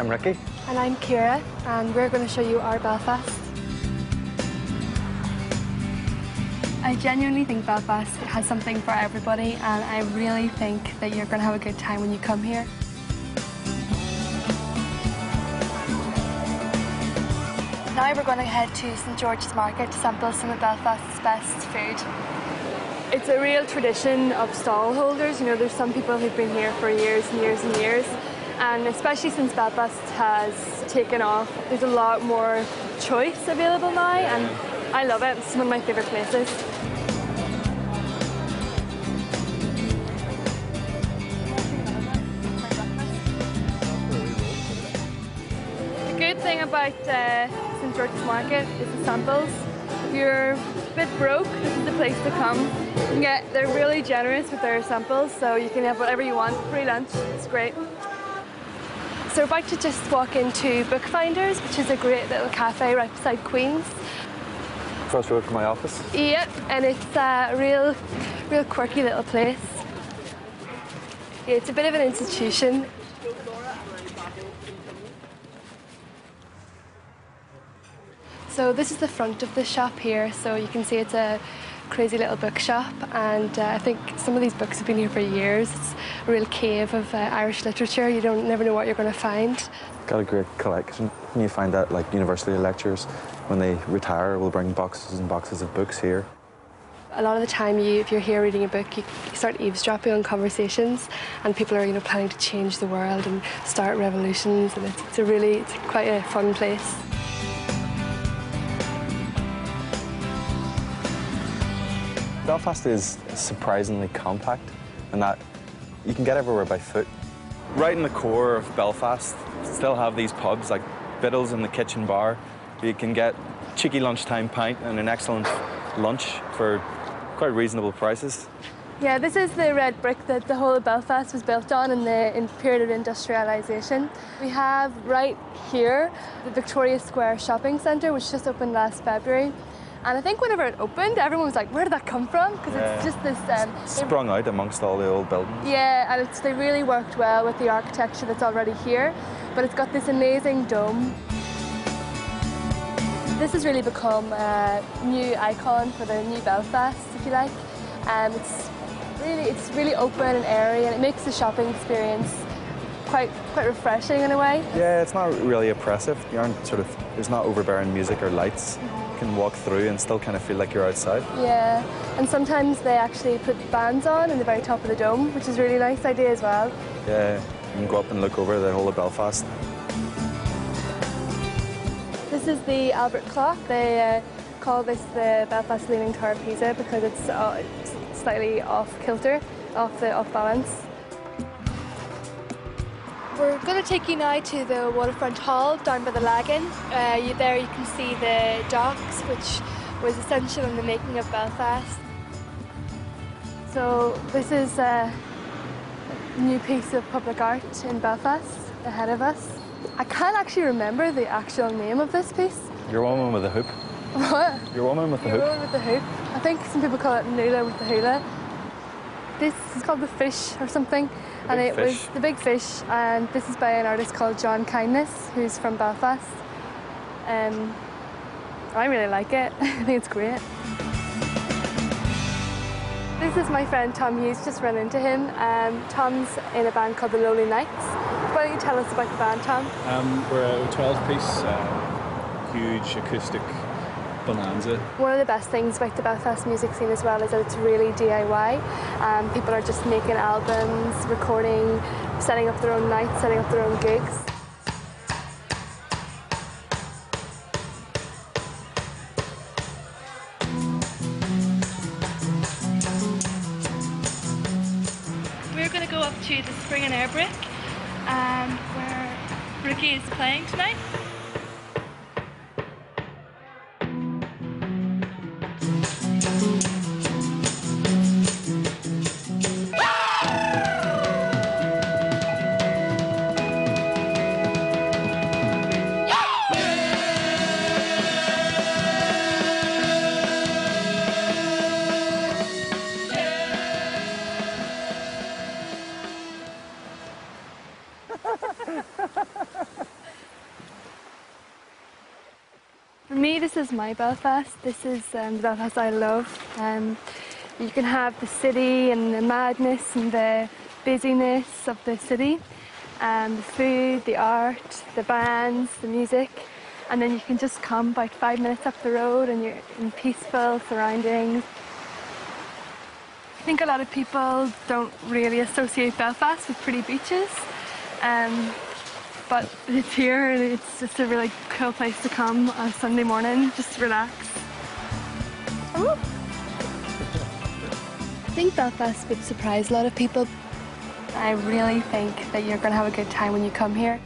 I'm Ricky. And I'm Kira, and we're going to show you our Belfast. I genuinely think Belfast has something for everybody, and I really think that you're going to have a good time when you come here. Now we're going to head to St George's Market to sample some of Belfast's best food. It's a real tradition of stall holders. You know, there's some people who've been here for years and years and years. And especially since Belfast has taken off, there's a lot more choice available now, and I love it. It's one of my favourite places. The good thing about St George's Market is the samples. If you're a bit broke, this is the place to come. They're really generous with their samples, so you can have whatever you want. Free lunch, it's great. So we're about to just walk into Bookfinders, which is a great little cafe right beside Queen's. Across the road from my office. Yep, and it's a real quirky little place. Yeah, it's a bit of an institution. So this is the front of the shop here, so you can see it's a crazy little bookshop, and I think some of these books have been here for years. It's a real cave of Irish literature. You never know what you're going to find. Got a great collection. And you find that like university lecturers, when they retire, will bring boxes and boxes of books here. A lot of the time, if you're here reading a book, you start eavesdropping on conversations, and people are, planning to change the world and start revolutions, and it's quite a fun place. Belfast is surprisingly compact, and that you can get everywhere by foot. Right in the core of Belfast, still have these pubs like Biddle's and the Kitchen Bar. You can get cheeky lunchtime pint and an excellent lunch for quite reasonable prices. Yeah, this is the red brick that the whole of Belfast was built on in the period of industrialisation. We have right here the Victoria Square shopping centre, which just opened last February. And I think whenever it opened, everyone was like, where did that come from? Because it's just this... sprung out amongst all the old buildings. Yeah, and they really worked well with the architecture that's already here, but it's got this amazing dome. This has really become a new icon for the new Belfast, if you like. It's really open and airy, and it makes the shopping experience quite refreshing in a way. Yeah, it's not really oppressive. You aren't there's not overbearing music or lights. You can walk through and still kind of feel like you're outside. Yeah, and sometimes they actually put bands on in the very top of the dome, which is a really nice idea as well. Yeah, you can go up and look over the whole of Belfast. This is the Albert clock. They call this the Belfast Leaning Tower of Pisa because it's slightly off kilter, off balance. We're going to take you now to the waterfront hall down by the Lagan. There you can see the docks, which was essential in the making of Belfast. So this is a new piece of public art in Belfast ahead of us. I can't actually remember the actual name of this piece. Your woman with the hoop. What? Your woman with the hoop. Your woman with the hoop. I think some people call it Nula with the hula. This is called The Fish or something. And it was The Big Fish, and this is by an artist called John Kindness, who's from Belfast. I really like it. I think it's great. This is my friend Tom Hughes, just run into him. Tom's in a band called The Lonely Nights. Why don't you tell us about the band, Tom? We're a 12-piece, huge acoustic bonanza. One of the best things about the Belfast music scene as well is that it's really DIY. People are just making albums, recording, setting up their own nights, setting up their own gigs. We're going to go up to the Spring and Air Brick, where Ricky is playing tonight. is my Belfast. This is the Belfast I love. You can have the city and the madness and the busyness of the city, the food, the art, the bands, the music, and then you can just come about 5 minutes up the road and you're in peaceful surroundings. I think a lot of people don't really associate Belfast with pretty beaches, but it's here and it's just a really cool place to come on a Sunday morning, just to relax. Oh. I think Belfast would surprise a lot of people. I really think that you're going to have a good time when you come here.